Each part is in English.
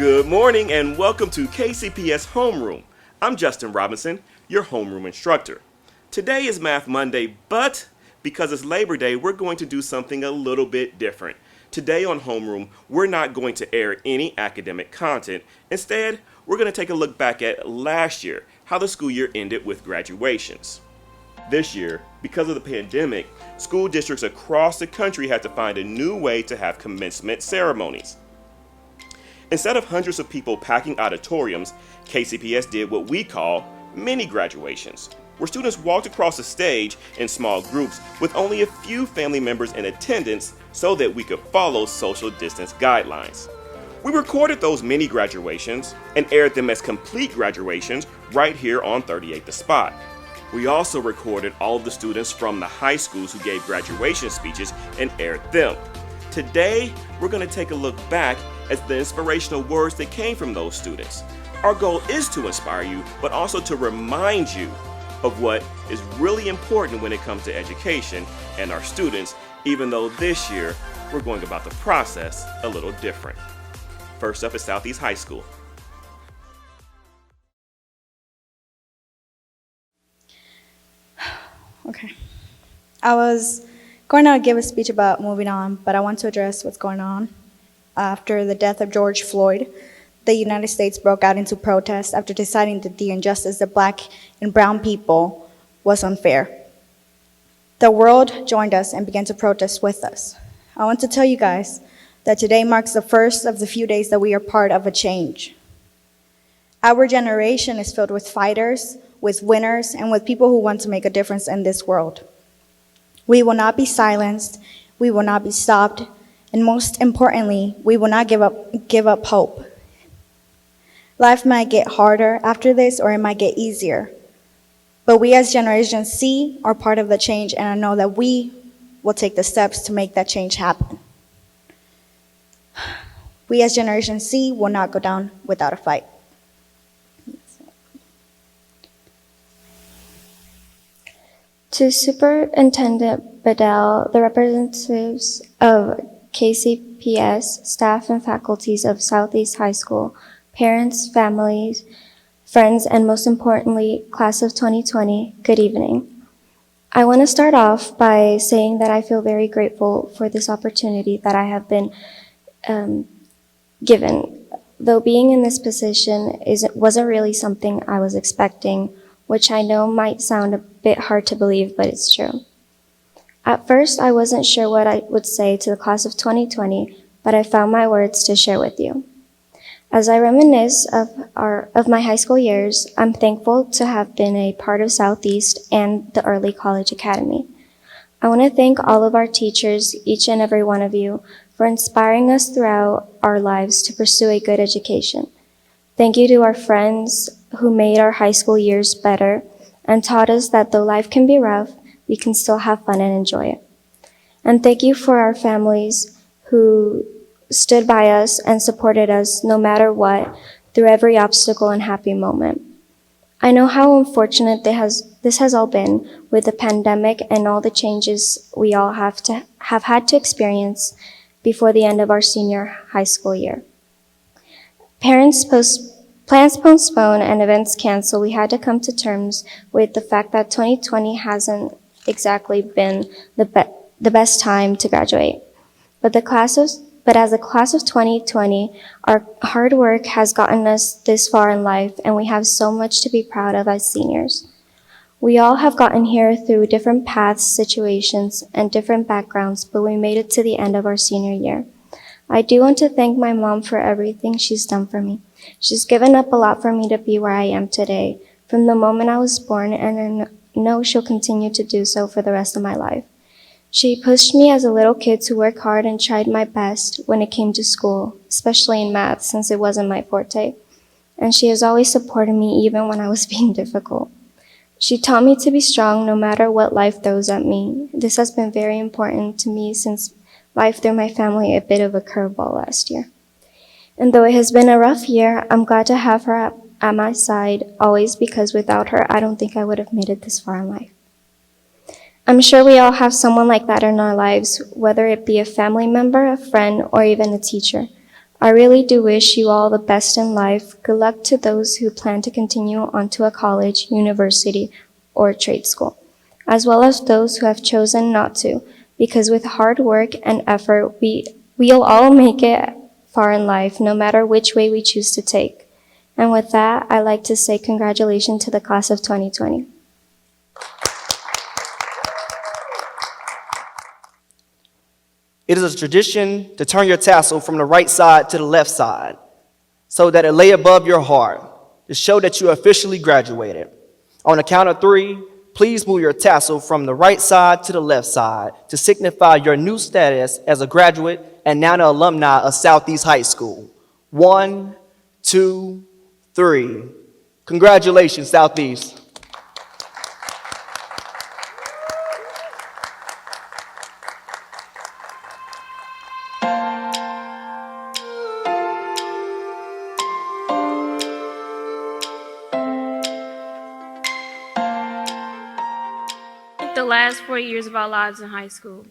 Good morning and welcome to KCPS Homeroom. I'm Justin Robinson, your homeroom instructor. Today is Math Monday, but because it's Labor Day, we're going to do something a little bit different. Today on Homeroom, we're not going to air any academic content. Instead, we're going to take a look back at last year, how the school year ended with graduations. This year, because of the pandemic, school districts across the country had to find a new way to have commencement ceremonies. Instead of hundreds of people packing auditoriums, KCPS did what we call mini graduations, where students walked across the stage in small groups with only a few family members in attendance so that we could follow social distance guidelines. We recorded those mini graduations and aired them as complete graduations right here on 38 The Spot. We also recorded all of the students from the high schools who gave graduation speeches and aired them. Today, we're going to take a look back at the inspirational words that came from those students. Our goal is to inspire you, but also to remind you of what is really important when it comes to education and our students, even though this year we're going about the process a little different. First up is Southeast High School. Okay. I was going to give a speech about moving on, but I want to address what's going on. After the death of George Floyd, the United States broke out into protest after deciding that the injustice of Black and brown people was unfair. The world joined us and began to protest with us. I want to tell you guys that today marks the first of the few days that we are part of a change. Our generation is filled with fighters, with winners, and with people who want to make a difference in this world. We will not be silenced, we will not be stopped, and most importantly, we will not give up hope. Life might get harder after this, or it might get easier. But we as Generation C are part of the change, and I know that we will take the steps to make that change happen. We as Generation C will not go down without a fight. To Superintendent Bedell, the representatives of KCPS, staff and faculties of Southeast High School, parents, families, friends, and most importantly, class of 2020, good evening. I want to start off by saying that I feel very grateful for this opportunity that I have been given. Though being in this position wasn't really something I was expecting, which I know might sound a bit hard to believe, but it's true. At first, I wasn't sure what I would say to the class of 2020, but I found my words to share with you. As I reminisce of my high school years, I'm thankful to have been a part of Southeast and the Early College Academy. I want to thank all of our teachers, each and every one of you, for inspiring us throughout our lives to pursue a good education. Thank you to our friends who made our high school years better and taught us that though life can be rough, we can still have fun and enjoy it. And thank you for our families who stood by us and supported us no matter what through every obstacle and happy moment. I know how unfortunate this has all been with the pandemic and all the changes we all have had to experience before the end of our senior high school year. Plans postponed and events canceled, we had to come to terms with the fact that 2020 hasn't exactly been the best time to graduate. But as a class of 2020, our hard work has gotten us this far in life, and we have so much to be proud of as seniors. We all have gotten here through different paths, situations, and different backgrounds, but we made it to the end of our senior year. I do want to thank my mom for everything she's done for me. She's given up a lot for me to be where I am today, from the moment I was born, and I know she'll continue to do so for the rest of my life. She pushed me as a little kid to work hard and tried my best when it came to school, especially in math, since it wasn't my forte. And she has always supported me even when I was being difficult. She taught me to be strong no matter what life throws at me. This has been very important to me since life threw my family a bit of a curveball last year. And though it has been a rough year, I'm glad to have her at my side always, because without her, I don't think I would have made it this far in life. I'm sure we all have someone like that in our lives, whether it be a family member, a friend, or even a teacher. I really do wish you all the best in life. Good luck to those who plan to continue on to a college, university, or trade school, as well as those who have chosen not to, because with hard work and effort, we'll all make it far in life, no matter which way we choose to take. And with that, I'd like to say congratulations to the class of 2020. It is a tradition to turn your tassel from the right side to the left side so that it lay above your heart to show that you officially graduated. On the count of 3, please move your tassel from the right side to the left side to signify your new status as a graduate and now an alumni of Southeast High School. 1, 2, 3. Congratulations, Southeast. The last 4 years of our lives in high school.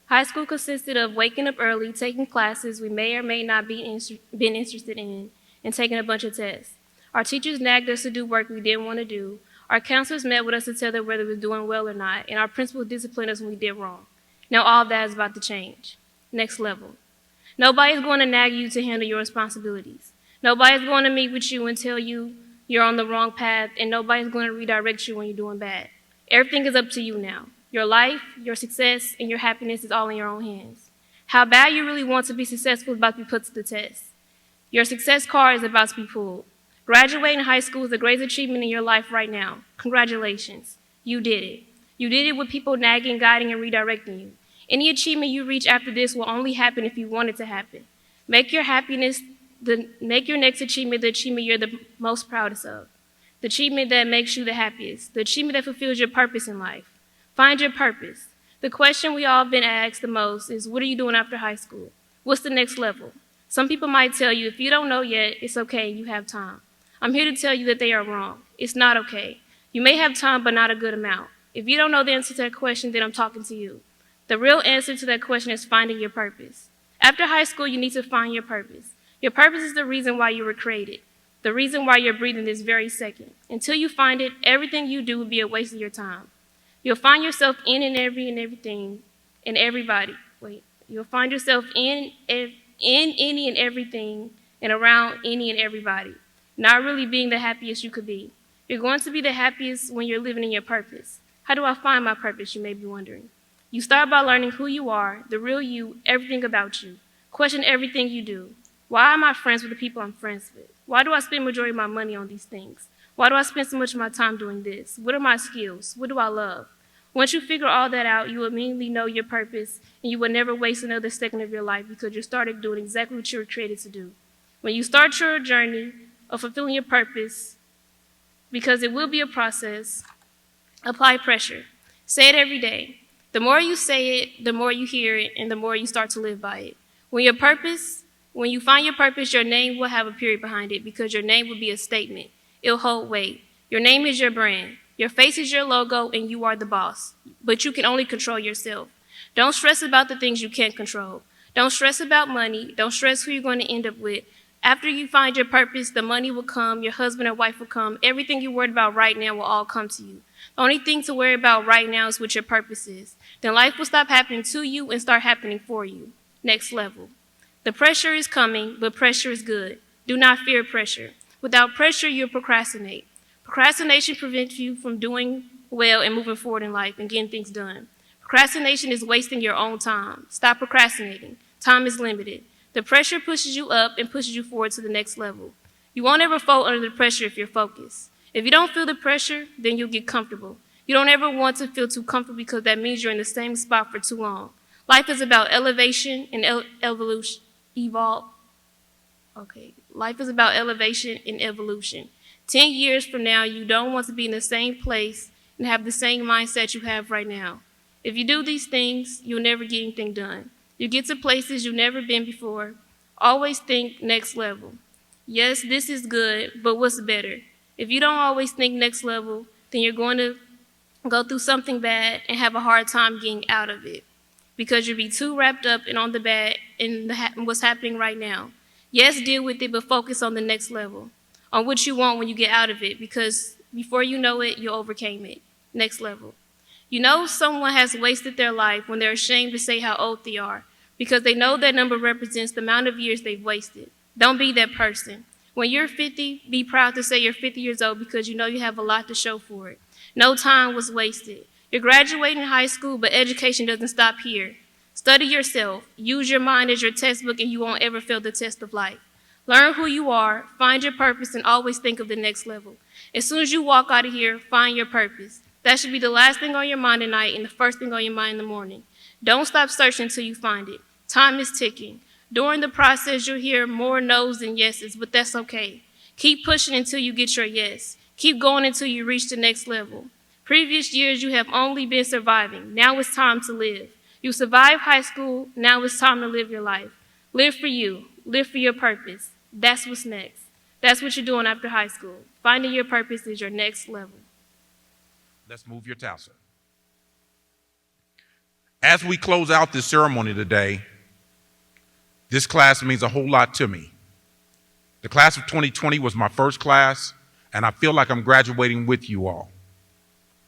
High school consisted of waking up early, taking classes we may or may not been interested in, and taking a bunch of tests. Our teachers nagged us to do work we didn't want to do. Our counselors met with us to tell them whether we were doing well or not, and our principal disciplined us when we did wrong. Now all that is about to change. Next level. Nobody's going to nag you to handle your responsibilities. Nobody's going to meet with you and tell you you're on the wrong path, and nobody's going to redirect you when you're doing bad. Everything is up to you now. Your life, your success, and your happiness is all in your own hands. How bad you really want to be successful is about to be put to the test. Your success card is about to be pulled. Graduating high school is the greatest achievement in your life right now. Congratulations. You did it. You did it with people nagging, guiding, and redirecting you. Any achievement you reach after this will only happen if you want it to happen. Make your next achievement the achievement you're the most proudest of. The achievement that makes you the happiest. The achievement that fulfills your purpose in life. Find your purpose. The question we all have been asked the most is, what are you doing after high school? What's the next level? Some people might tell you, if you don't know yet, it's okay, you have time. I'm here to tell you that they are wrong. It's not okay. You may have time, but not a good amount. If you don't know the answer to that question, then I'm talking to you. The real answer to that question is finding your purpose. After high school, you need to find your purpose. Your purpose is the reason why you were created, the reason why you're breathing this very second. Until you find it, everything you do will be a waste of your time. You'll find yourself in and everything and everybody. You'll find yourself in any and everything and around any and everybody, not really being the happiest you could be. You're going to be the happiest when you're living in your purpose. How do I find my purpose, you may be wondering. You start by learning who you are, the real you, everything about you. Question everything you do. Why am I friends with the people I'm friends with? Why do I spend the majority of my money on these things? Why do I spend so much of my time doing this? What are my skills? What do I love? Once you figure all that out, you will immediately know your purpose, and you will never waste another second of your life because you started doing exactly what you were created to do. When you start your journey of fulfilling your purpose, because it will be a process, apply pressure. Say it every day. The more you say it, the more you hear it, and the more you start to live by it. When you find your purpose, your name will have a period behind it because your name will be a statement. It'll hold weight. Your name is your brand. Your face is your logo, and you are the boss. But you can only control yourself. Don't stress about the things you can't control. Don't stress about money. Don't stress who you're going to end up with. After you find your purpose, the money will come, your husband or wife will come. Everything you're worried about right now will all come to you. The only thing to worry about right now is what your purpose is. Then life will stop happening to you and start happening for you. Next level. The pressure is coming, but pressure is good. Do not fear pressure. Without pressure, you'll procrastinate. Procrastination prevents you from doing well and moving forward in life and getting things done. Procrastination is wasting your own time. Stop procrastinating. Time is limited. The pressure pushes you up and pushes you forward to the next level. You won't ever fold under the pressure if you're focused. If you don't feel the pressure, then you'll get comfortable. You don't ever want to feel too comfortable because that means you're in the same spot for too long. Life is about elevation and evolution. Life is about elevation and evolution. 10 years from now, you don't want to be in the same place and have the same mindset you have right now. If you do these things, you'll never get anything done. You get to places you've never been before. Always think next level. Yes, this is good, but what's better? If you don't always think next level, then you're going to go through something bad and have a hard time getting out of it because you'll be too wrapped up and on the bad and what's happening right now. Yes, deal with it, but focus on the next level, on what you want when you get out of it, because before you know it, you overcame it. Next level. You know someone has wasted their life when they're ashamed to say how old they are, because they know that number represents the amount of years they've wasted. Don't be that person. When you're 50, be proud to say you're 50 years old because you know you have a lot to show for it. No time was wasted. You're graduating high school, but education doesn't stop here. Study yourself. Use your mind as your textbook, and you won't ever fail the test of life. Learn who you are, find your purpose, and always think of the next level. As soon as you walk out of here, find your purpose. That should be the last thing on your mind at night and the first thing on your mind in the morning. Don't stop searching until you find it. Time is ticking. During the process, you'll hear more no's than yeses, but that's okay. Keep pushing until you get your yes. Keep going until you reach the next level. Previous years, you have only been surviving. Now it's time to live. You survived high school. Now it's time to live your life. Live for you. Live for your purpose. That's what's next. That's what you're doing after high school. Finding your purpose is your next level. Let's move your tassel. As we close out this ceremony today, this class means a whole lot to me. The class of 2020 was my first class, and I feel like I'm graduating with you all.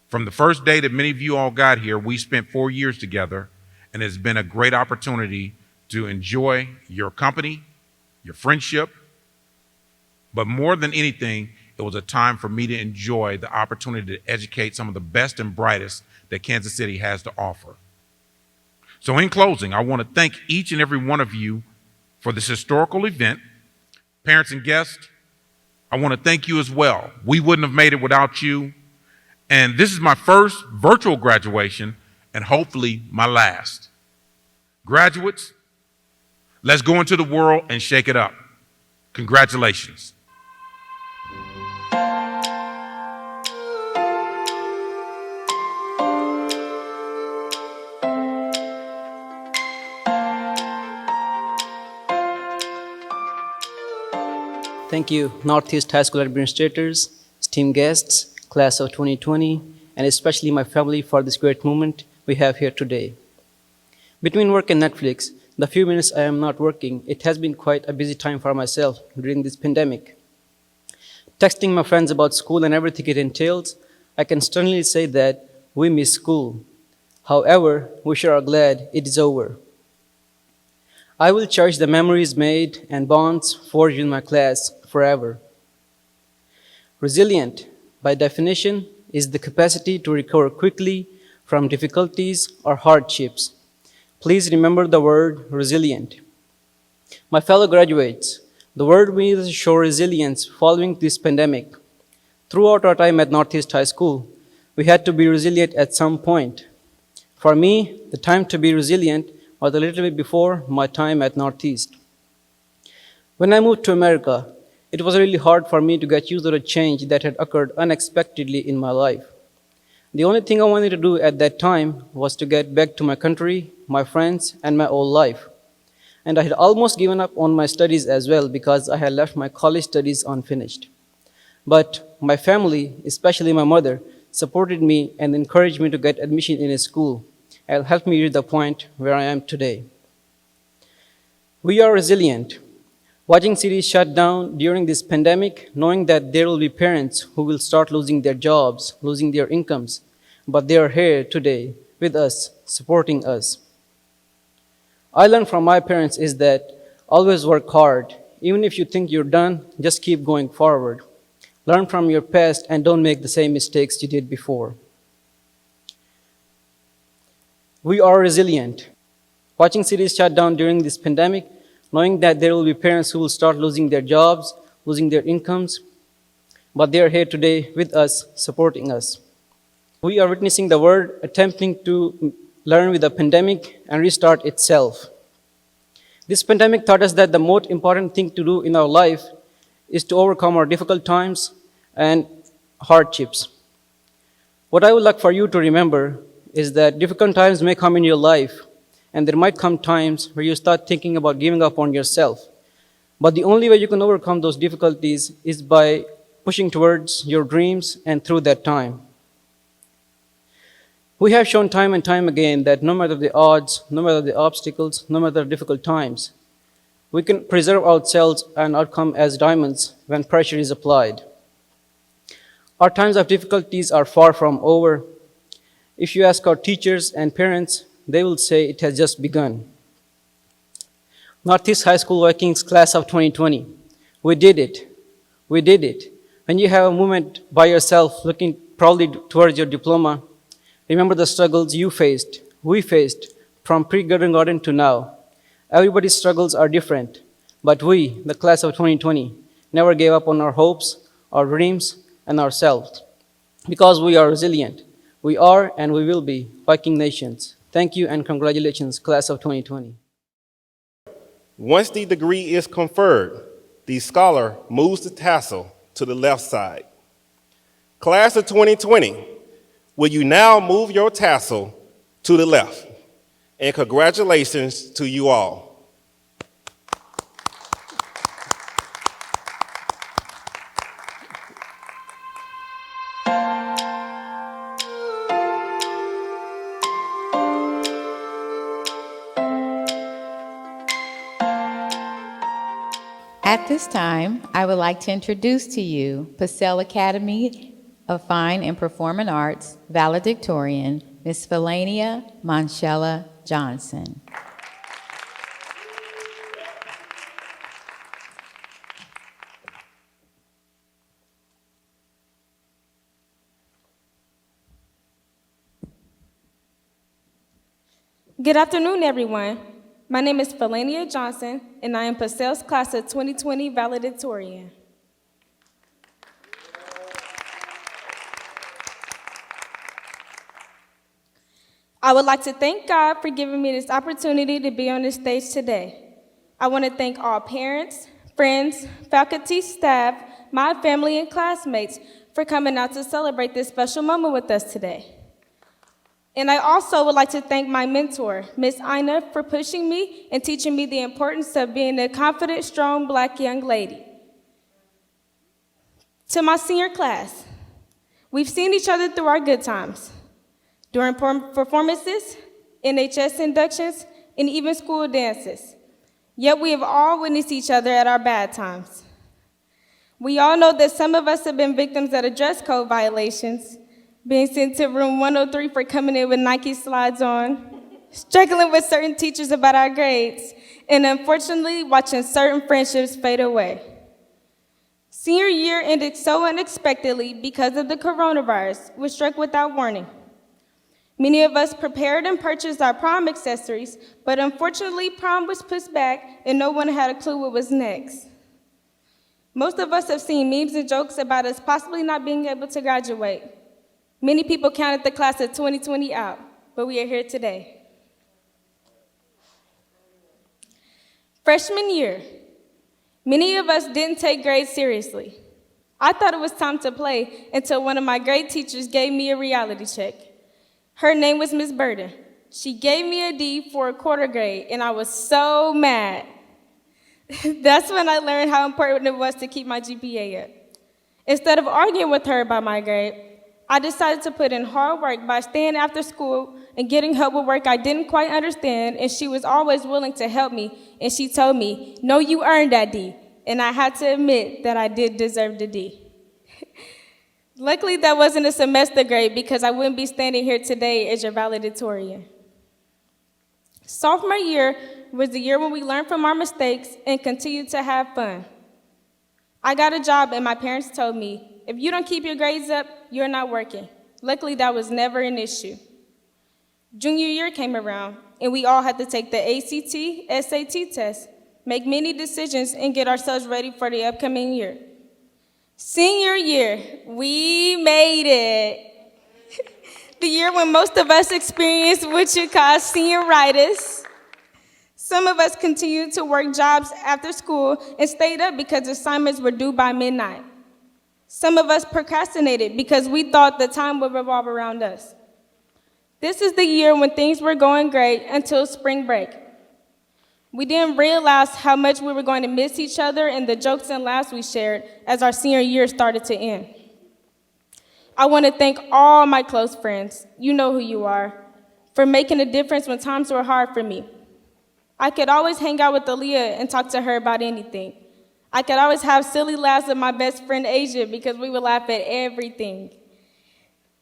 From the first day that many of you all got here, we spent 4 years together, and it's been a great opportunity to enjoy your company, your friendship, but more than anything, it was a time for me to enjoy the opportunity to educate some of the best and brightest that Kansas City has to offer. So in closing, I want to thank each and every one of you for this historical event. Parents and guests, I want to thank you as well. We wouldn't have made it without you. And this is my first virtual graduation and hopefully my last. Graduates, let's go into the world and shake it up. Congratulations. Thank you, Northeast High School administrators, esteemed guests, class of 2020, and especially my family for this great moment we have here today. Between work and Netflix, the few minutes I am not working, it has been quite a busy time for myself during this pandemic. Texting my friends about school and everything it entails, I can sternly say that we miss school. However, we sure are glad it is over. I will cherish the memories made and bonds forged in my class forever. Resilient, by definition, is the capacity to recover quickly from difficulties or hardships. Please remember the word resilient. My fellow graduates, the world needs to show resilience following this pandemic. Throughout our time at Northeast High School, we had to be resilient at some point. For me, the time to be resilient was a little bit before my time at Northeast. When I moved to America, it was really hard for me to get used to the change that had occurred unexpectedly in my life. The only thing I wanted to do at that time was to get back to my country, my friends, and my old life. And I had almost given up on my studies as well because I had left my college studies unfinished. But my family, especially my mother, supported me and encouraged me to get admission in a school and helped me reach the point where I am today. We are resilient. Watching cities shut down during this pandemic, knowing that there will be parents who will start losing their jobs, losing their incomes, but they are here today with us, supporting us. I learned from my parents is that always work hard. Even if you think you're done, just keep going forward. Learn from your past and don't make the same mistakes you did before. We are resilient. Watching cities shut down during this pandemic, knowing that there will be parents who will start losing their jobs, losing their incomes, but they are here today with us, supporting us. We are witnessing the world attempting to learn with the pandemic and restart itself. This pandemic taught us that the most important thing to do in our life is to overcome our difficult times and hardships. What I would like for you to remember is that difficult times may come in your life, and there might come times where you start thinking about giving up on yourself. But the only way you can overcome those difficulties is by pushing towards your dreams and through that time. We have shown time and time again that no matter the odds, no matter the obstacles, no matter the difficult times, We can preserve ourselves and outcome as diamonds when pressure is applied. Our times of difficulties are far from over. If you ask our teachers and parents, they will say it has just begun. Northeast High School Vikings class of 2020. We did it. We did it. When you have a moment by yourself looking proudly towards your diploma, remember the struggles you faced, we faced, from pre-kindergarten to now. Everybody's struggles are different, but we, the class of 2020, never gave up on our hopes, our dreams, and ourselves. Because we are resilient. We are and we will be Viking nations. Thank you and congratulations, class of 2020. Once the degree is conferred, the scholar moves the tassel to the left side. Class of 2020, will you now move your tassel to the left? And congratulations to you all. At this time, I would like to introduce to you Purcell Academy of Fine and Performing Arts valedictorian, Ms. Felania Monchella Johnson. Good afternoon, everyone. My name is Felania Johnson, and I am Purcell's class of 2020 valedictorian. I would like to thank God for giving me this opportunity to be on this stage today. I want to thank all parents, friends, faculty, staff, my family, and classmates for coming out to celebrate this special moment with us today. And I also would like to thank my mentor, Ms. Ina, for pushing me and teaching me the importance of being a confident, strong Black young lady. To my senior class, we've seen each other through our good times, during performances, NHS inductions, and even school dances. Yet we have all witnessed each other at our bad times. We all know that some of us have been victims of dress code violations, being sent to room 103 for coming in with Nike slides on, struggling with certain teachers about our grades, and unfortunately watching certain friendships fade away. Senior year ended so unexpectedly because of the coronavirus, which struck without warning. Many of us prepared and purchased our prom accessories, but unfortunately prom was pushed back and no one had a clue what was next. Most of us have seen memes and jokes about us possibly not being able to graduate. Many people counted the class of 2020 out, but we are here today. Freshman year, many of us didn't take grades seriously. I thought it was time to play until one of my grade teachers gave me a reality check. Her name was Ms. Burden. She gave me a D for a quarter grade, and I was so mad. That's when I learned how important it was to keep my GPA up. Instead of arguing with her about my grade, I decided to put in hard work by staying after school and getting help with work I didn't quite understand, and she was always willing to help me, and she told me, "No, you earned that D," and I had to admit that I did deserve the D. Luckily, that wasn't a semester grade because I wouldn't be standing here today as your valedictorian. Sophomore year was the year when we learned from our mistakes and continued to have fun. I got a job and my parents told me, if you don't keep your grades up, you're not working. Luckily, that was never an issue. Junior year came around, and we all had to take the ACT, SAT test, make many decisions, and get ourselves ready for the upcoming year. Senior year, we made it. The year when most of us experienced what you call senioritis. Some of us continued to work jobs after school and stayed up because assignments were due by midnight. Some of us procrastinated because we thought the time would revolve around us. This is the year when things were going great until spring break. We didn't realize how much we were going to miss each other and the jokes and laughs we shared as our senior year started to end. I want to thank all my close friends, you know who you are, for making a difference when times were hard for me. I could always hang out with Aaliyah and talk to her about anything. I could always have silly laughs with my best friend Asia because we would laugh at everything.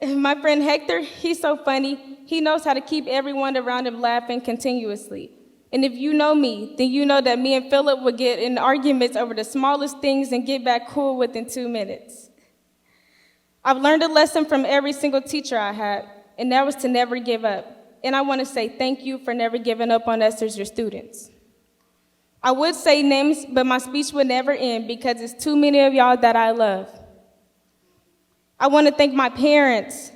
My friend Hector, he's so funny. He knows how to keep everyone around him laughing continuously. And if you know me, then you know that me and Philip would get in arguments over the smallest things and get back cool within 2 minutes. I've learned a lesson from every single teacher I had, and that was to never give up. And I want to say thank you for never giving up on us as your students. I would say names, but my speech would never end because it's too many of y'all that I love. I want to thank my parents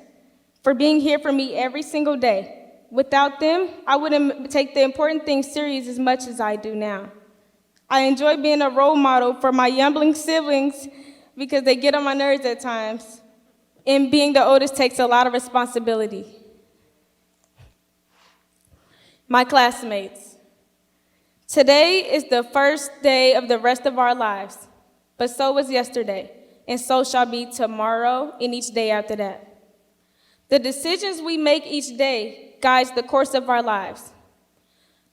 for being here for me every single day. Without them, I wouldn't take the important things serious as much as I do now. I enjoy being a role model for my youngling siblings because they get on my nerves at times. And being the oldest takes a lot of responsibility. My classmates, today is the first day of the rest of our lives, but so was yesterday, and so shall be tomorrow and each day after that. The decisions we make each day guides the course of our lives.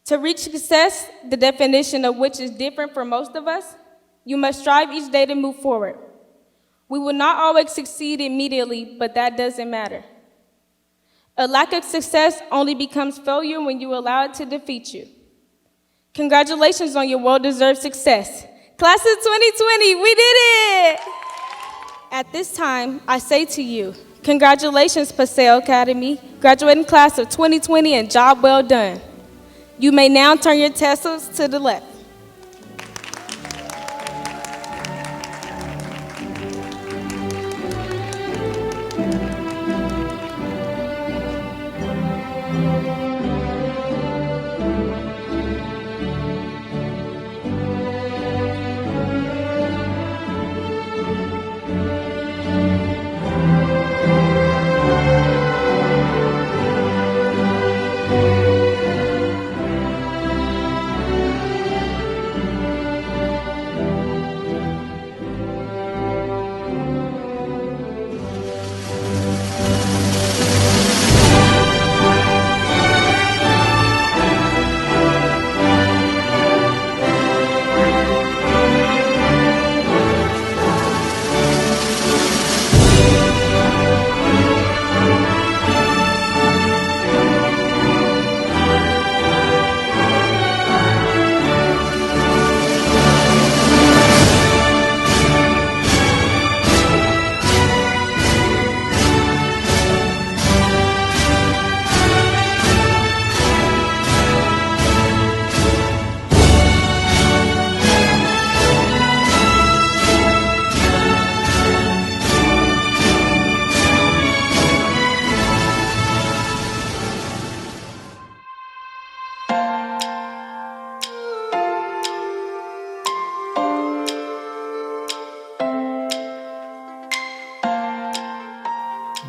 To reach success, the definition of which is different for most of us, you must strive each day to move forward. We will not always succeed immediately, but that doesn't matter. A lack of success only becomes failure when you allow it to defeat you. Congratulations on your well-deserved success. Class of 2020, we did it! At this time, I say to you, congratulations, Paseo Academy, graduating class of 2020, and job well done. You may now turn your tassels to the left.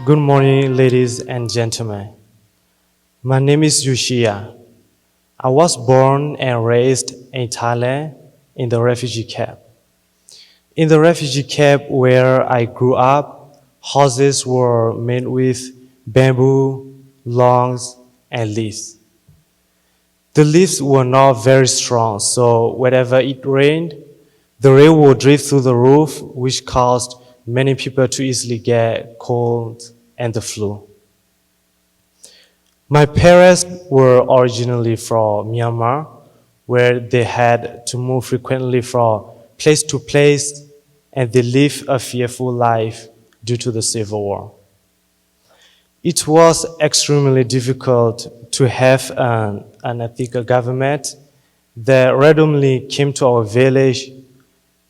Good morning, ladies and gentlemen. My name is Yushia. I was born and raised in Thailand in the refugee camp. In the refugee camp where I grew up, houses were made with bamboo, logs, and leaves. The leaves were not very strong, so whenever it rained, the rain would drip through the roof, which caused many people to easily get cold and the flu. My parents were originally from Myanmar, where they had to move frequently from place to place, and they lived a fearful life due to the civil war. It was extremely difficult to have an ethical government that randomly came to our village,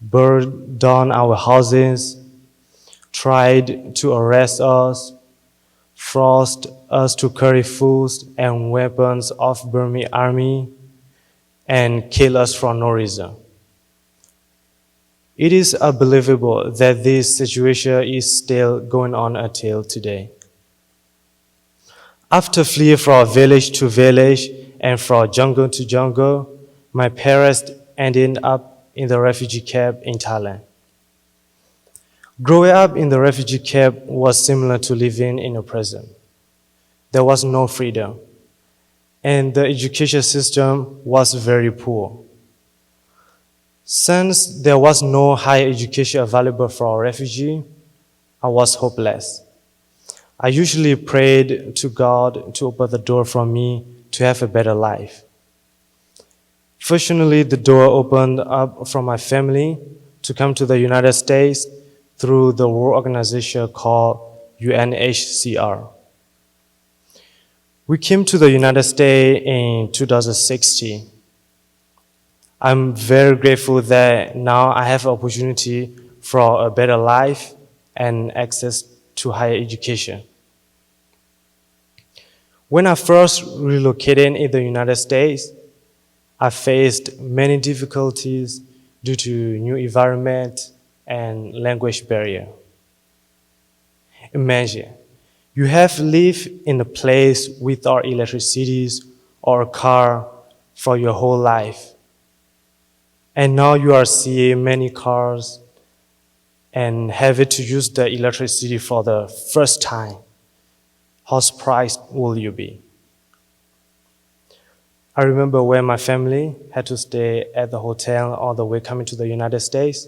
burned down our houses, tried to arrest us, forced us to carry food and weapons of Burmese army, and kill us for no reason. It is unbelievable that this situation is still going on until today. After fleeing from village to village and from jungle to jungle, my parents ended up in the refugee camp in Thailand. Growing up in the refugee camp was similar to living in a prison. There was no freedom. and the education system was very poor. Since there was no higher education available for a refugee, I was hopeless. I usually prayed to God to open the door for me to have a better life. Fortunately, the door opened up for my family to come to the United States through the world organization called UNHCR. We came to the United States in 2016. I'm very grateful that now I have an opportunity for a better life and access to higher education. When I first relocated in the United States, I faced many difficulties due to new environment and language barrier. Imagine, you have lived in a place without electricity or a car for your whole life. And now you are seeing many cars and having to use the electricity for the first time. How surprised will you be? I remember when my family had to stay at the hotel on the way coming to the United States.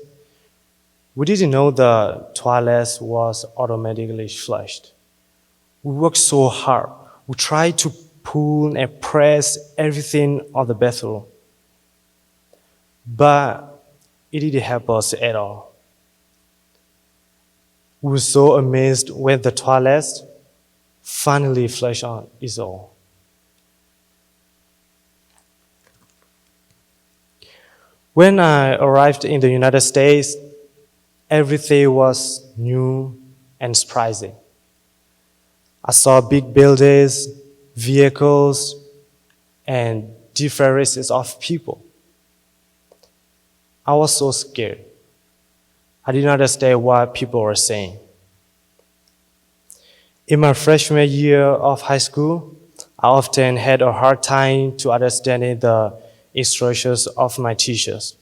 We didn't know the toilet was automatically flushed. We worked so hard. We tried to pull and press everything on the bathroom. But it didn't help us at all. We were so amazed when the toilet finally flushed on its own. When I arrived in the United States, everything was new and surprising. I saw big buildings, vehicles, and different races of people. I was so scared. I didn't understand what people were saying. In my freshman year of high school, I often had a hard time to understanding the instructions of my teachers.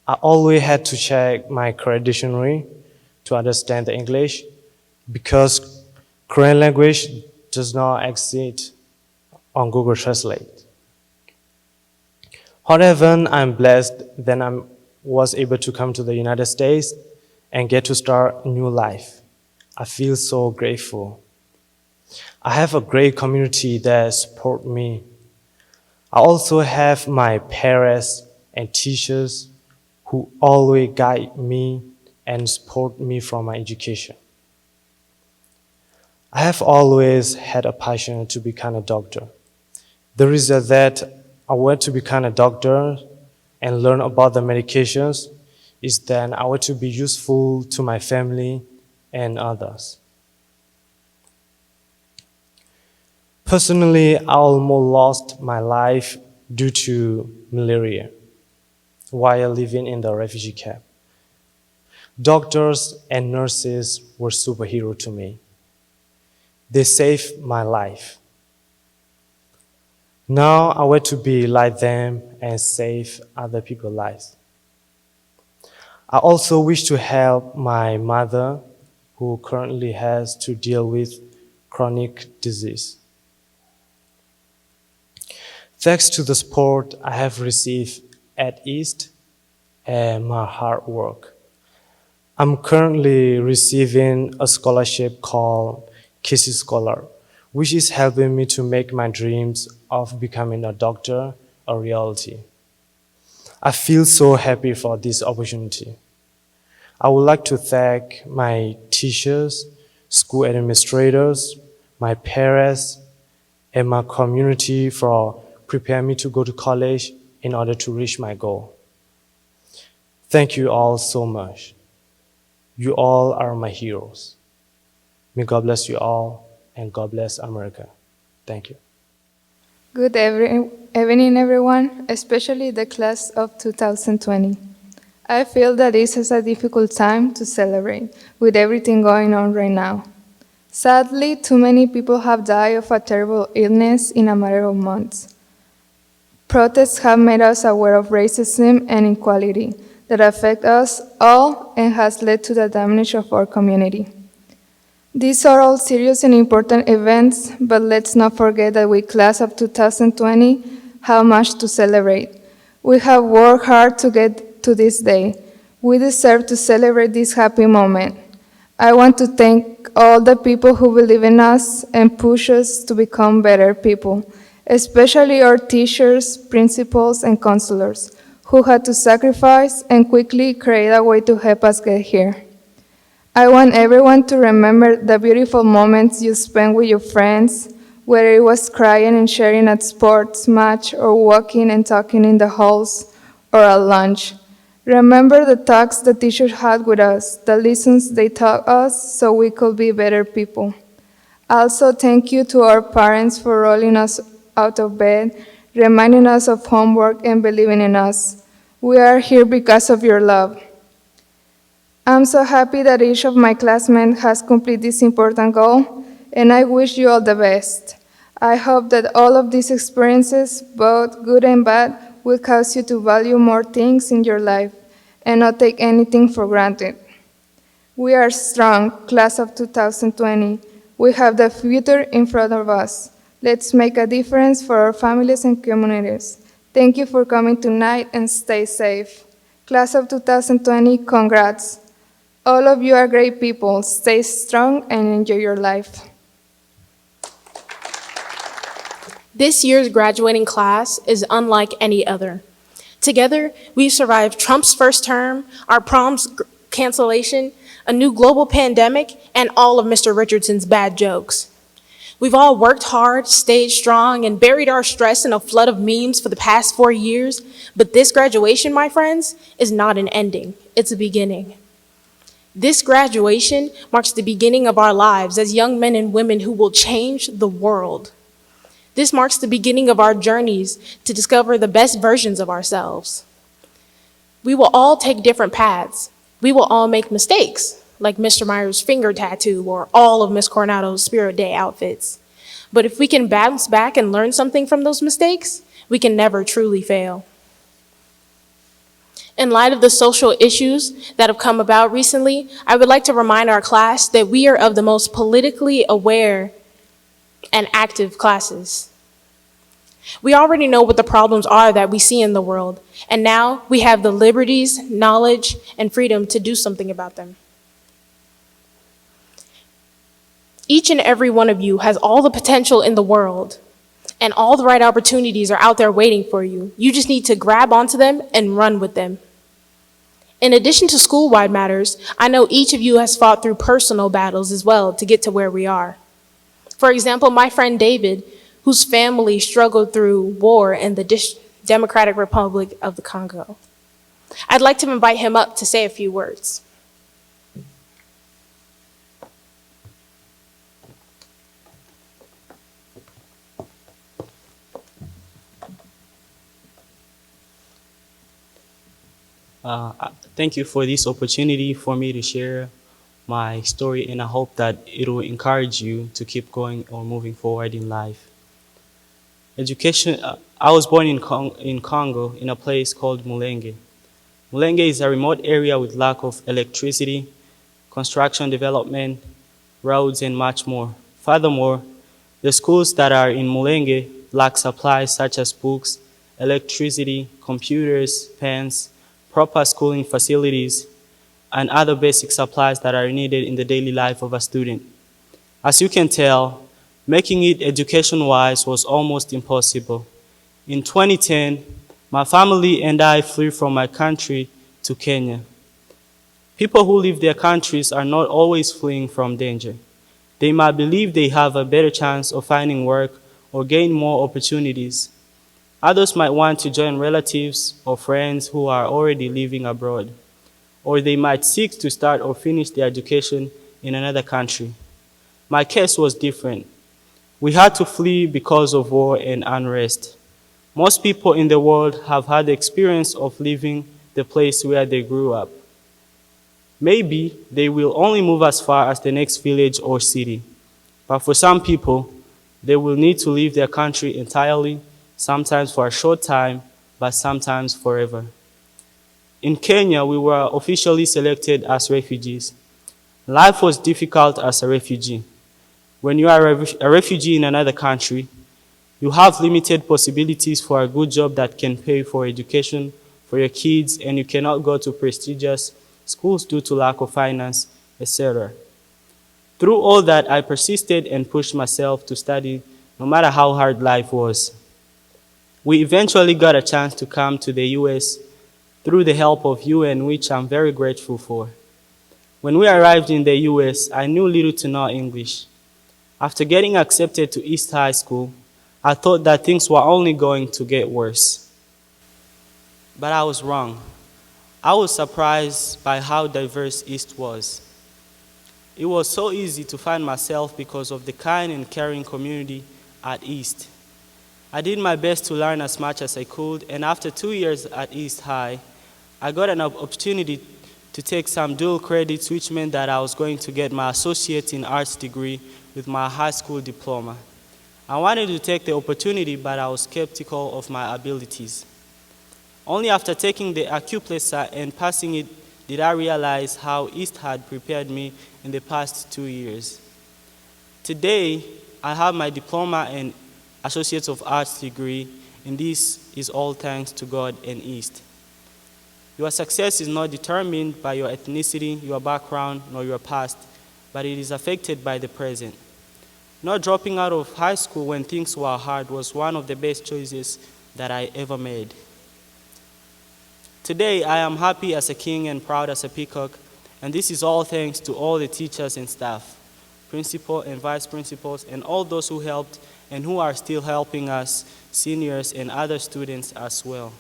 I always had to check my Korean dictionary to understand the English because Korean language does not exist on Google Translate. However, I'm blessed that I was able to come to the United States and get to start a new life. I feel so grateful. I have a great community that support me. I also have my parents and teachers who always guide me and support me from my education. I have always had a passion to become a doctor. The reason that I want to become a doctor and learn about the medications is that I want to be useful to my family and others. Personally, I almost lost my life due to malaria while living in the refugee camp. Doctors and nurses were superheroes to me. They saved my life. Now I want to be like them and save other people's lives. I also wish to help my mother, who currently has to deal with chronic disease. Thanks to the support I have received at East and my hard work, I'm currently receiving a scholarship called KC Scholar, which is helping me to make my dreams of becoming a doctor a reality. I feel so happy for this opportunity. I would like to thank my teachers, school administrators, my parents, and my community for preparing me to go to college in order to reach my goal. Thank you all so much. You all are my heroes. May God bless you all, and God bless America. Thank you. Good evening, everyone, especially the class of 2020. I feel that this is a difficult time to celebrate with everything going on right now. Sadly, too many people have died of a terrible illness in a matter of months. Protests have made us aware of racism and inequality that affect us all and has led to the damage of our community. These are all serious and important events, but let's not forget that we class of 2020 have much to celebrate. We have worked hard to get to this day. We deserve to celebrate this happy moment. I want to thank all the people who believe in us and push us to become better people, especially our teachers, principals, and counselors, who had to sacrifice and quickly create a way to help us get here. I want everyone to remember the beautiful moments you spent with your friends, whether it was crying and sharing at sports match or walking and talking in the halls or at lunch. Remember the talks the teachers had with us, the lessons they taught us so we could be better people. Also, thank you to our parents for rolling us out of bed, reminding us of homework and believing in us. We are here because of your love. I'm so happy that each of my classmates has completed this important goal, and I wish you all the best. I hope that all of these experiences, both good and bad, will cause you to value more things in your life and not take anything for granted. We are strong, class of 2020. We have the future in front of us. Let's make a difference for our families and communities. Thank you for coming tonight and stay safe. Class of 2020, congrats. All of you are great people. Stay strong and enjoy your life. This year's graduating class is unlike any other. Together, we've survived Trump's first term, our prom's cancellation, a new global pandemic, and all of Mr. Richardson's bad jokes. We've all worked hard, stayed strong, and buried our stress in a flood of memes for the past 4 years, but this graduation, my friends, is not an ending, it's a beginning. This graduation marks the beginning of our lives as young men and women who will change the world. This marks the beginning of our journeys to discover the best versions of ourselves. We will all take different paths. We will all make mistakes, like Mr. Meyer's finger tattoo or all of Miss Coronado's Spirit Day outfits. But if we can bounce back and learn something from those mistakes, we can never truly fail. In light of the social issues that have come about recently, I would like to remind our class that we are of the most politically aware and active classes. We already know what the problems are that we see in the world, and now we have the liberties, knowledge, and freedom to do something about them. Each and every one of you has all the potential in the world, and all the right opportunities are out there waiting for you. You just need to grab onto them and run with them. In addition to school-wide matters, I know each of you has fought through personal battles as well to get to where we are. For example, my friend David, whose family struggled through war in the Democratic Republic of the Congo. I'd like to invite him up to say a few words. Thank you for this opportunity for me to share my story, and I hope that it will encourage you to keep going or moving forward in life. Education, I was born in Congo in a place called Mulenge. Mulenge is a remote area with lack of electricity, construction development, roads, and much more. Furthermore, the schools that are in Mulenge lack supplies such as books, electricity, computers, pens, proper schooling facilities, and other basic supplies that are needed in the daily life of a student. As you can tell, making it education-wise was almost impossible. In 2010, my family and I flew from my country to Kenya. People who leave their countries are not always fleeing from danger. They might believe they have a better chance of finding work or gain more opportunities. Others might want to join relatives or friends who are already living abroad, or they might seek to start or finish their education in another country. My case was different. We had to flee because of war and unrest. Most people in the world have had the experience of leaving the place where they grew up. Maybe they will only move as far as the next village or city, but for some people, they will need to leave their country entirely, sometimes for a short time, but sometimes forever. In Kenya, we were officially selected as refugees. Life was difficult as a refugee. When you are a refugee in another country, you have limited possibilities for a good job that can pay for education for your kids, and you cannot go to prestigious schools due to lack of finance, etc. Through all that, I persisted and pushed myself to study no matter how hard life was. We eventually got a chance to come to the US through the help of UN, which I'm very grateful for. When we arrived in the US, I knew little to no English. After getting accepted to East High School, I thought that things were only going to get worse. But I was wrong. I was surprised by how diverse East was. It was so easy to find myself because of the kind and caring community at East. I did my best to learn as much as I could, and after 2 years at East High, I got an opportunity to take some dual credits, which meant that I was going to get my associate in arts degree with my high school diploma. I wanted to take the opportunity, but I was skeptical of my abilities. Only after taking the AccuPlesa and passing it did I realize how East had prepared me in the past 2 years. Today, I have my diploma and Associate of Arts degree, and this is all thanks to God and East. Your success is not determined by your ethnicity, your background, nor your past, but it is affected by the present. Not dropping out of high school when things were hard was one of the best choices that I ever made. Today, I am happy as a king and proud as a peacock, and this is all thanks to all the teachers and staff, principal and vice principals, and all those who helped and who are still helping us, seniors and other students as well.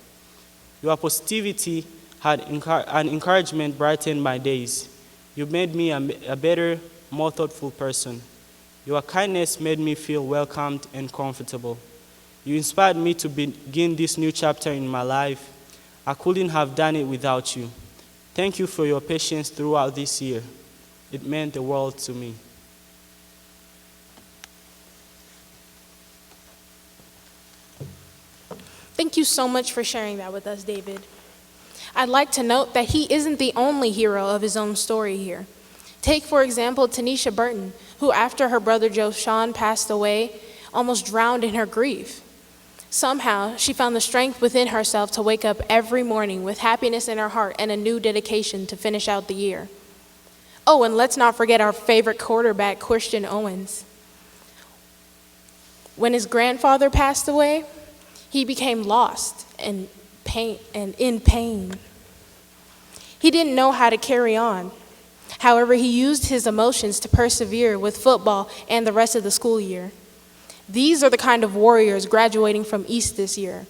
Your positivity and encouragement brightened my days. You made me a better, more thoughtful person. Your kindness made me feel welcomed and comfortable. You inspired me to begin this new chapter in my life. I couldn't have done it without you. Thank you for your patience throughout this year. It meant the world to me. Thank you so much for sharing that with us, David. I'd like to note that he isn't the only hero of his own story here. Take, for example, Tanisha Burton, who after her brother Joe Sean passed away, almost drowned in her grief. Somehow, she found the strength within herself to wake up every morning with happiness in her heart and a new dedication to finish out the year. Oh, and let's not forget our favorite quarterback, Christian Owens. When his grandfather passed away, he became lost and in pain. He didn't know how to carry on. However, he used his emotions to persevere with football and the rest of the school year. These are the kind of warriors graduating from East this year.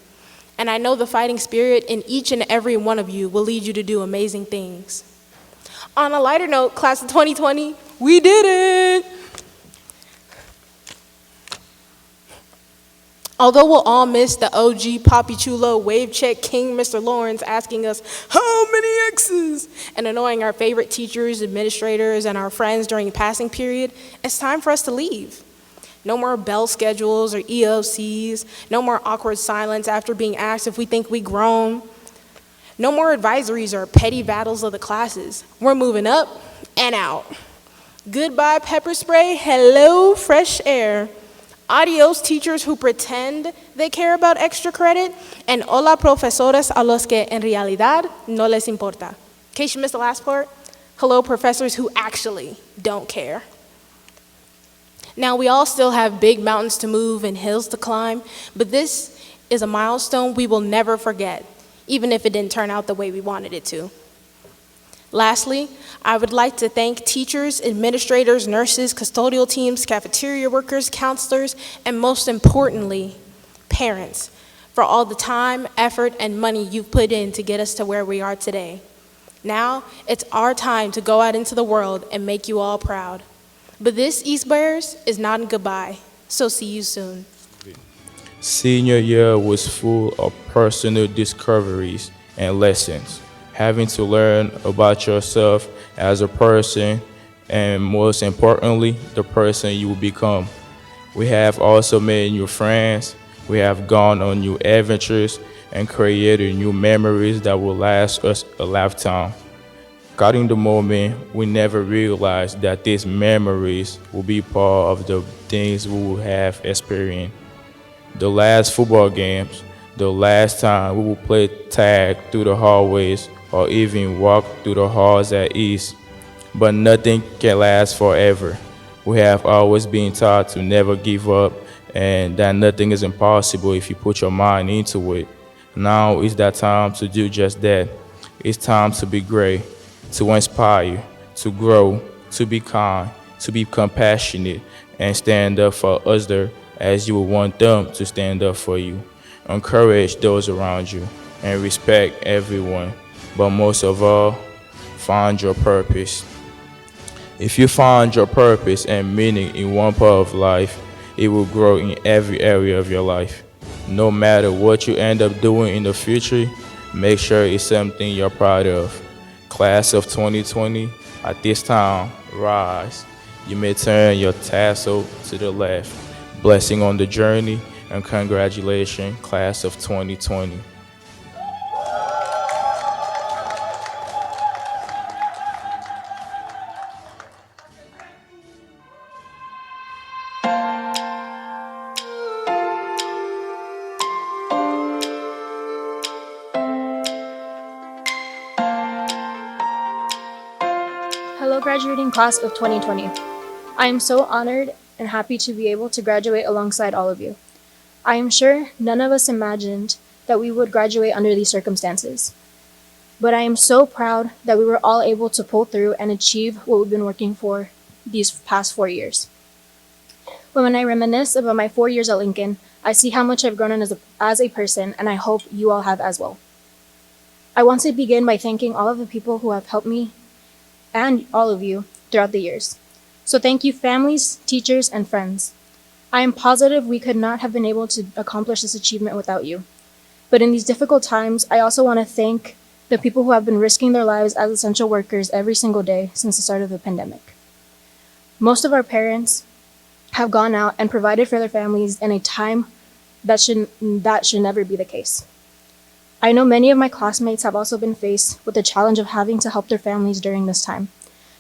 And I know the fighting spirit in each and every one of you will lead you to do amazing things. On a lighter note, class of 2020, we did it! Although we'll all miss the OG Papi Chulo wave check king Mr. Lawrence asking us, how many X's? And annoying our favorite teachers, administrators, and our friends during the passing period, it's time for us to leave. No more bell schedules or EOCs. No more awkward silence after being asked if we think we grown. No more advisories or petty battles of the classes. We're moving up and out. Goodbye pepper spray, hello fresh air. Adios teachers who pretend they care about extra credit, and hola profesores a los que en realidad no les importa. In case you missed the last part, hello professors who actually don't care. Now, we all still have big mountains to move and hills to climb, but this is a milestone we will never forget, even if it didn't turn out the way we wanted it to. Lastly, I would like to thank teachers, administrators, nurses, custodial teams, cafeteria workers, counselors, and most importantly, parents, for all the time, effort, and money you've put in to get us to where we are today. Now, it's our time to go out into the world and make you all proud. But this, East Bears, is not a goodbye, so see you soon. Senior year was full of personal discoveries and lessons, having to learn about yourself as a person, and most importantly, the person you will become. We have also made new friends, we have gone on new adventures, and created new memories that will last us a lifetime. Caught in the moment, we never realized that these memories will be part of the things we will have experienced. The last football games, the last time we will play tag through the hallways or even walk through the halls at ease. But nothing can last forever. We have always been taught to never give up and that nothing is impossible if you put your mind into it. Now is that time to do just that. It's time to be great, to inspire, to grow, to be kind, to be compassionate, and stand up for others as you would want them to stand up for you. Encourage those around you and respect everyone, but most of all, find your purpose. If you find your purpose and meaning in one part of life, it will grow in every area of your life. No matter what you end up doing in the future, make sure it's something you're proud of. Class of 2020, at this time, rise. You may turn your tassel to the left. Blessing on the journey and congratulations, class of 2020. Hello, graduating class of 2020. I am so honored and happy to be able to graduate alongside all of you. I am sure none of us imagined that we would graduate under these circumstances. But I am so proud that we were all able to pull through and achieve what we've been working for these past 4 years. When I reminisce about my 4 years at Lincoln, I see how much I've grown as a person, and I hope you all have as well. I want to begin by thanking all of the people who have helped me and all of you throughout the years. So thank you, families, teachers, and friends. I am positive we could not have been able to accomplish this achievement without you. But in these difficult times, I also want to thank the people who have been risking their lives as essential workers every single day since the start of the pandemic. Most of our parents have gone out and provided for their families in a time that should never be the case. I know many of my classmates have also been faced with the challenge of having to help their families during this time.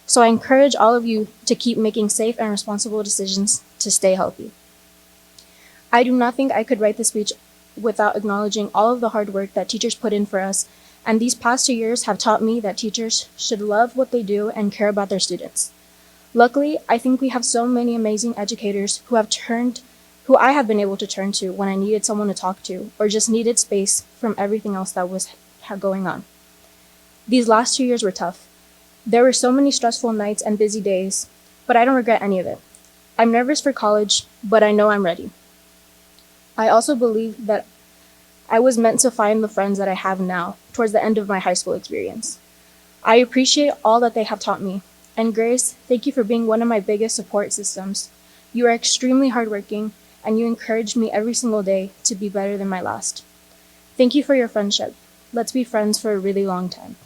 So I encourage all of you to keep making safe and responsible decisions to stay healthy. I do not think I could write this speech without acknowledging all of the hard work that teachers put in for us, and these past 2 years have taught me that teachers should love what they do and care about their students. Luckily, I think we have so many amazing educators who I have been able to turn to when I needed someone to talk to or just needed space from everything else that was going on. These last 2 years were tough. There were so many stressful nights and busy days, but I don't regret any of it. I'm nervous for college, but I know I'm ready. I also believe that I was meant to find the friends that I have now towards the end of my high school experience. I appreciate all that they have taught me. And Grace, thank you for being one of my biggest support systems. You are extremely hardworking, and you encourage me every single day to be better than my last. Thank you for your friendship. Let's be friends for a really long time.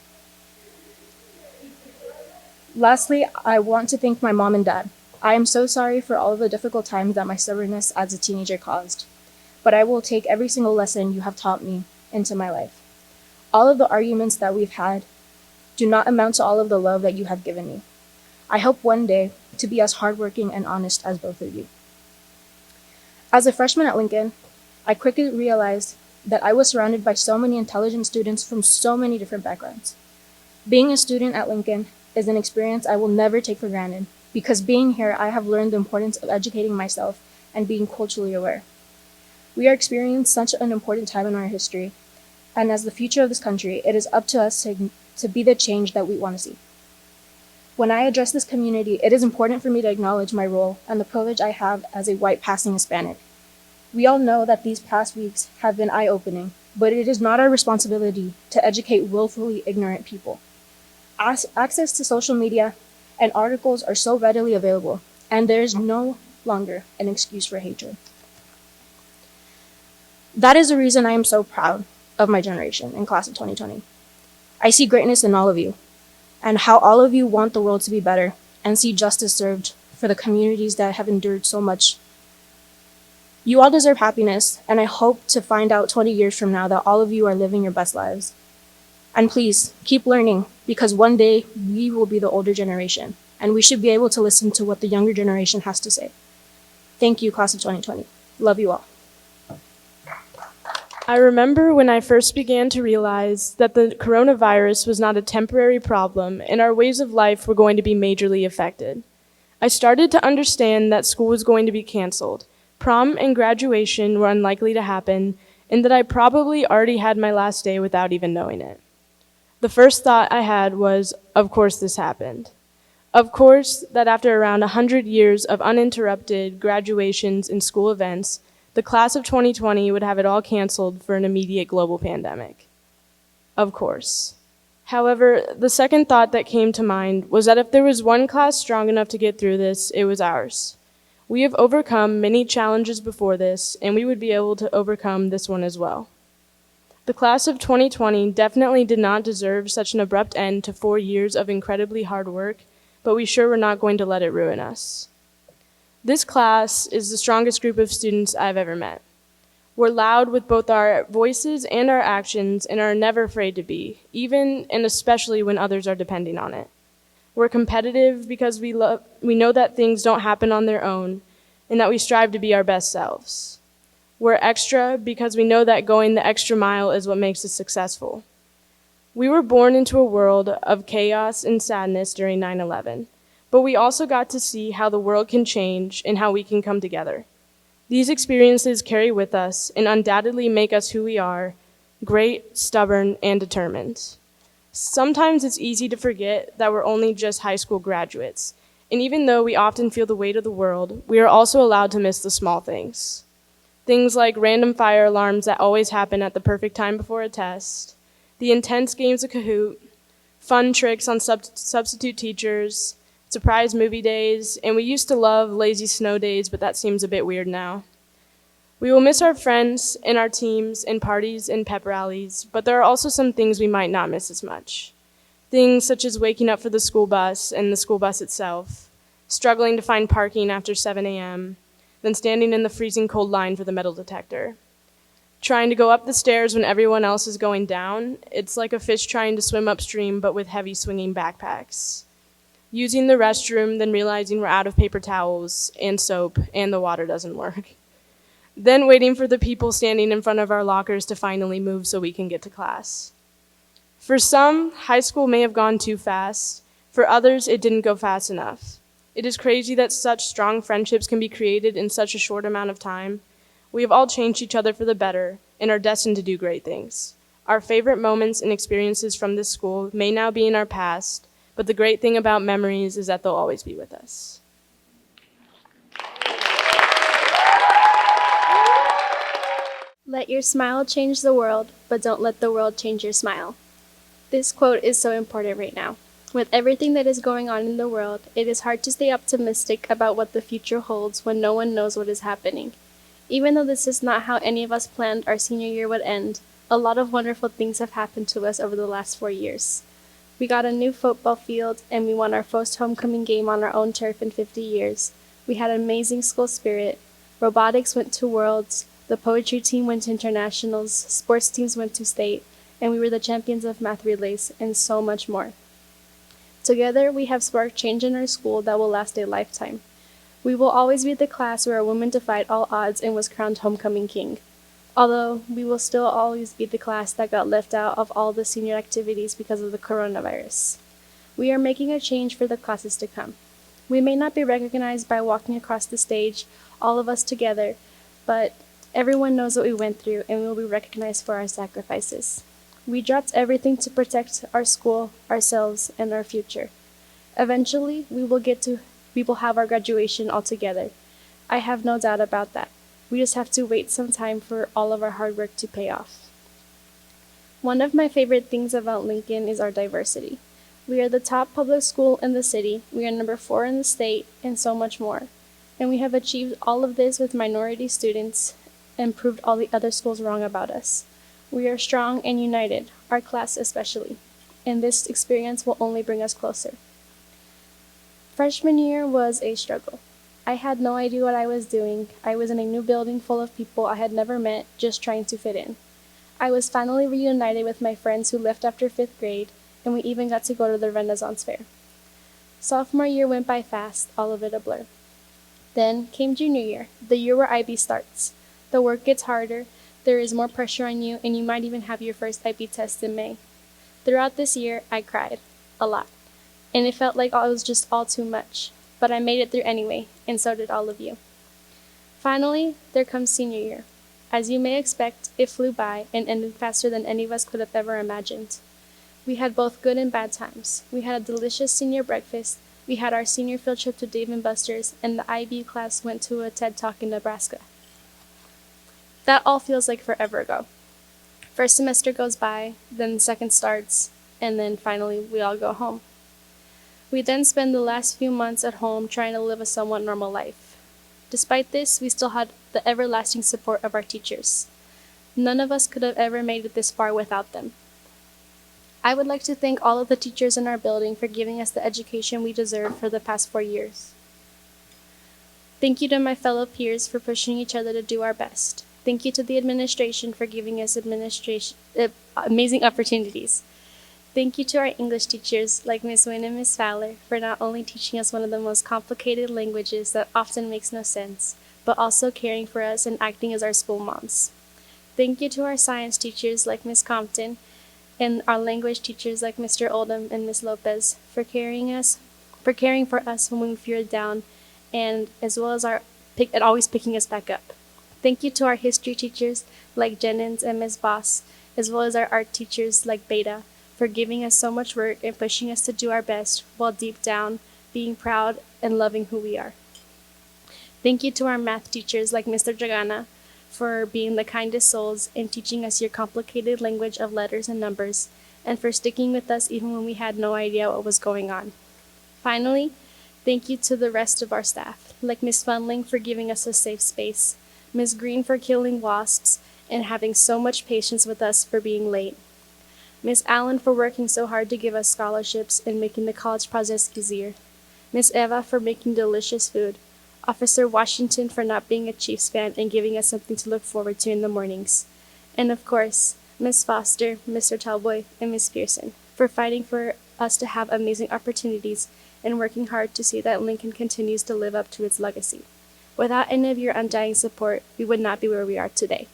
Lastly, I want to thank my mom and dad. I am so sorry for all of the difficult times that my stubbornness as a teenager caused, but I will take every single lesson you have taught me into my life. All of the arguments that we've had do not amount to all of the love that you have given me. I hope one day to be as hardworking and honest as both of you. As a freshman at Lincoln, I quickly realized that I was surrounded by so many intelligent students from so many different backgrounds. Being a student at Lincoln is an experience I will never take for granted, because being here, I have learned the importance of educating myself and being culturally aware. We are experiencing such an important time in our history, and as the future of this country, it is up to us to be the change that we want to see. When I address this community, it is important for me to acknowledge my role and the privilege I have as a white passing Hispanic. We all know that these past weeks have been eye-opening, but it is not our responsibility to educate willfully ignorant people. Access to social media and articles are so readily available, and there is no longer an excuse for hatred. That is the reason I am so proud of my generation in class of 2020. I see greatness in all of you, and how all of you want the world to be better and see justice served for the communities that have endured so much. You all deserve happiness, and I hope to find out 20 years from now that all of you are living your best lives. And please, keep learning, because one day we will be the older generation, and we should be able to listen to what the younger generation has to say. Thank you, class of 2020. Love you all. I remember when I first began to realize that the coronavirus was not a temporary problem and our ways of life were going to be majorly affected. I started to understand that school was going to be canceled, prom and graduation were unlikely to happen, and that I probably already had my last day without even knowing it. The first thought I had was, of course this happened. Of course that after around 100 years of uninterrupted graduations and school events, the class of 2020 would have it all canceled for an immediate global pandemic. Of course. However, the second thought that came to mind was that if there was one class strong enough to get through this, it was ours. We have overcome many challenges before this, and we would be able to overcome this one as well. The class of 2020 definitely did not deserve such an abrupt end to 4 years of incredibly hard work, but we sure were not going to let it ruin us. This class is the strongest group of students I've ever met. We're loud with both our voices and our actions and are never afraid to be, even and especially when others are depending on it. We're competitive because we know that things don't happen on their own and that we strive to be our best selves. We're extra because we know that going the extra mile is what makes us successful. We were born into a world of chaos and sadness during 9/11. But we also got to see how the world can change and how we can come together. These experiences carry with us and undoubtedly make us who we are, great, stubborn, and determined. Sometimes it's easy to forget that we're only just high school graduates, and even though we often feel the weight of the world, we are also allowed to miss the small things. Things like random fire alarms that always happen at the perfect time before a test, the intense games of Kahoot, fun tricks on substitute teachers, surprise movie days, and we used to love lazy snow days, but that seems a bit weird now. We will miss our friends and our teams and parties and pep rallies, but there are also some things we might not miss as much. Things such as waking up for the school bus and the school bus itself, struggling to find parking after 7 a.m., then standing in the freezing cold line for the metal detector. Trying to go up the stairs when everyone else is going down, it's like a fish trying to swim upstream but with heavy swinging backpacks. Using the restroom, then realizing we're out of paper towels and soap and the water doesn't work. Then waiting for the people standing in front of our lockers to finally move so we can get to class. For some, high school may have gone too fast. For others, it didn't go fast enough. It is crazy that such strong friendships can be created in such a short amount of time. We have all changed each other for the better and are destined to do great things. Our favorite moments and experiences from this school may now be in our past, but the great thing about memories is that they'll always be with us. Let your smile change the world, but don't let the world change your smile. This quote is so important right now. With everything that is going on in the world, it is hard to stay optimistic about what the future holds when no one knows what is happening. Even though this is not how any of us planned our senior year would end, a lot of wonderful things have happened to us over the last 4 years. We got a new football field, and we won our first homecoming game on our own turf in 50 years. We had an amazing school spirit. Robotics went to Worlds, the poetry team went to internationals, sports teams went to state, and we were the champions of math relays, and so much more. Together, we have sparked change in our school that will last a lifetime. We will always be the class where a woman defied all odds and was crowned homecoming king. Although we will still always be the class that got left out of all the senior activities because of the coronavirus. We are making a change for the classes to come. We may not be recognized by walking across the stage, all of us together, but everyone knows what we went through and we will be recognized for our sacrifices. We dropped everything to protect our school, ourselves, and our future. Eventually, we will have our graduation all together. I have no doubt about that. We just have to wait some time for all of our hard work to pay off. One of my favorite things about Lincoln is our diversity. We are the top public school in the city, we are number 4 in the state, and so much more. And we have achieved all of this with minority students and proved all the other schools wrong about us. We are strong and united, our class especially, and this experience will only bring us closer. Freshman year was a struggle. I had no idea what I was doing. I was in a new building full of people I had never met, just trying to fit in. I was finally reunited with my friends who left after 5th grade, and we even got to go to the Renaissance Fair. Sophomore year went by fast, all of it a blur. Then came junior year, the year where IB starts. The work gets harder, there is more pressure on you, and you might even have your first IB test in May. Throughout this year, I cried. A lot. And it felt like it was just all too much. But I made it through anyway, and so did all of you. Finally, there comes senior year. As you may expect, it flew by and ended faster than any of us could have ever imagined. We had both good and bad times. We had a delicious senior breakfast, we had our senior field trip to Dave & Buster's, and the IB class went to a TED Talk in Nebraska. That all feels like forever ago. First semester goes by, then the second starts, and then finally we all go home. We then spend the last few months at home trying to live a somewhat normal life. Despite this, we still had the everlasting support of our teachers. None of us could have ever made it this far without them. I would like to thank all of the teachers in our building for giving us the education we deserve for the past 4 years. Thank you to my fellow peers for pushing each other to do our best. Thank you to the administration for giving us amazing opportunities. Thank you to our English teachers like Ms. Wynn and Ms. Fowler for not only teaching us one of the most complicated languages that often makes no sense, but also caring for us and acting as our school moms. Thank you to our science teachers like Ms. Compton and our language teachers like Mr. Oldham and Ms. Lopez for caring for us when we feel down, and as well as always picking us back up. Thank you to our history teachers like Jennings and Ms. Voss, as well as our art teachers like Beta, for giving us so much work and pushing us to do our best while deep down being proud and loving who we are. Thank you to our math teachers like Mr. Dragana for being the kindest souls and teaching us your complicated language of letters and numbers, and for sticking with us even when we had no idea what was going on. Finally, thank you to the rest of our staff, like Ms. Funling for giving us a safe space, Ms. Green for killing wasps and having so much patience with us for being late, Ms. Allen for working so hard to give us scholarships and making the college process easier, Ms. Eva for making delicious food, Officer Washington for not being a Chiefs fan and giving us something to look forward to in the mornings, and of course, Ms. Foster, Mr. Talboy, and Ms. Pearson for fighting for us to have amazing opportunities and working hard to see that Lincoln continues to live up to its legacy. Without any of your undying support, we would not be where we are today.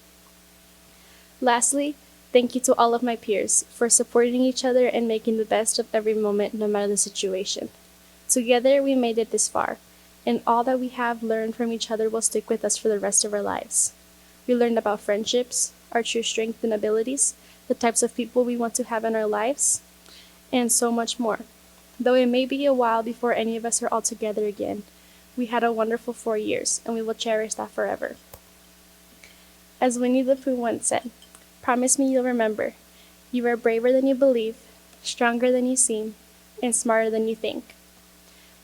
Lastly, thank you to all of my peers for supporting each other and making the best of every moment, no matter the situation. Together, we made it this far, and all that we have learned from each other will stick with us for the rest of our lives. We learned about friendships, our true strengths and abilities, the types of people we want to have in our lives, and so much more. Though it may be a while before any of us are all together again, we had a wonderful 4 years, and we will cherish that forever. As Winnie the Pooh once said, "Promise me you'll remember. You are braver than you believe, stronger than you seem, and smarter than you think."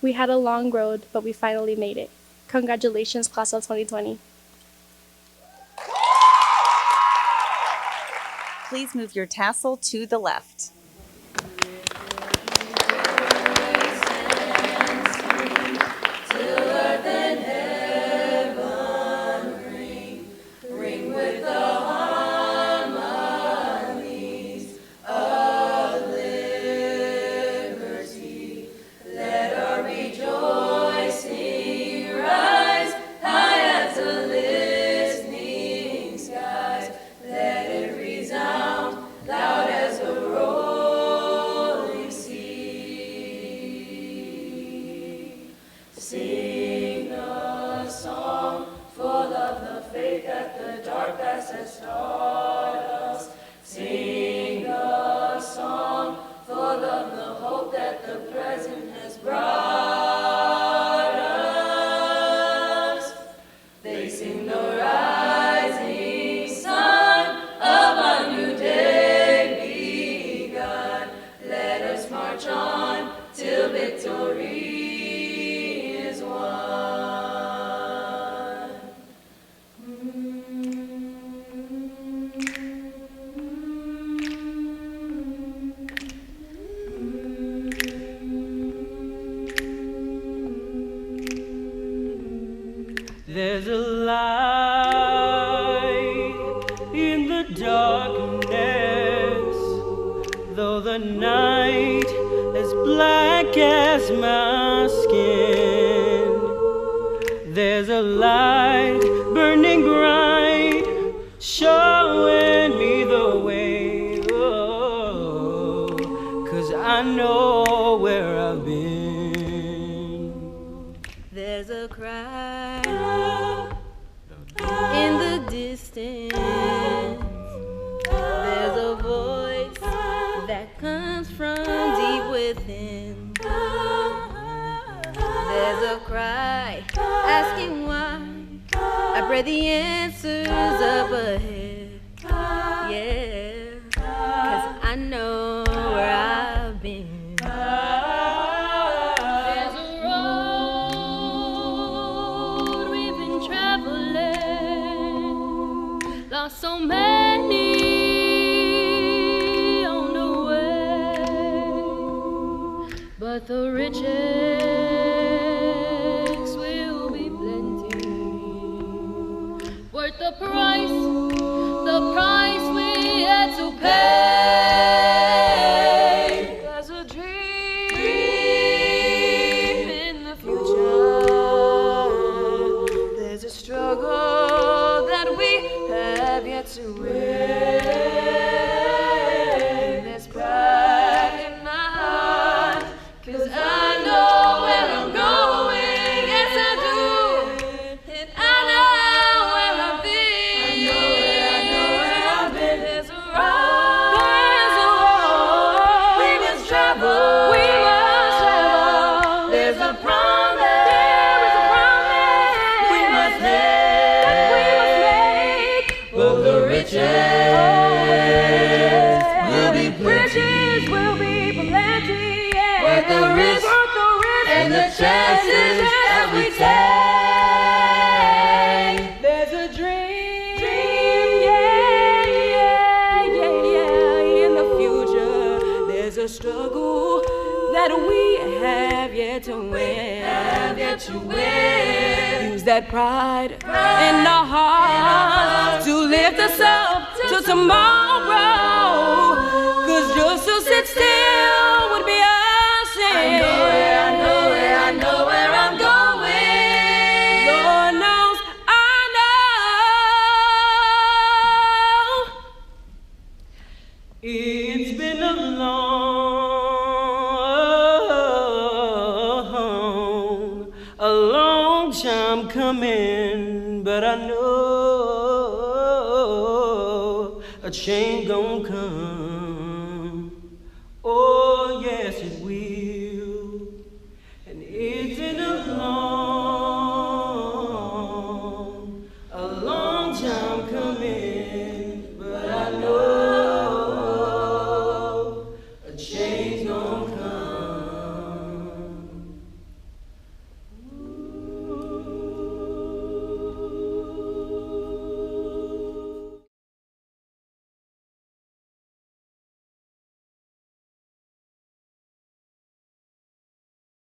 We had a long road, but we finally made it. Congratulations, Class of 2020. Please move your tassel to the left. Loud as a roar. though the night is black as my skin. There's a light burning bright, showing me the way. Oh, 'cause I know where I've been. There's a cry in the distance. There's a voice that comes from deep within. There's a cry asking why. I pray the answer's up ahead. Yeah, 'cause I know where I've been. There's a road we've been traveling, lost so many on the way, but the riches will be plenty, worth the price we had to pay. There's a dream in the future. There's a struggle that we have yet to win. There's pride in my heart, 'cause I know where I'm going. Yes, I do. And I know where I've been. I know where I've been. There's a road we must travel. There's a promise we must make. But the riches will be plenty. Worth the risk and the chances that we take. There's a dream, yeah, in the future. There's a struggle that we have yet to win. Use that pride in our hearts to lift us up to tomorrow. 'Cause just to sit still would be a sin. I know where I'm going. Lord knows I know. It's been a long time coming, but I know a change gon' come.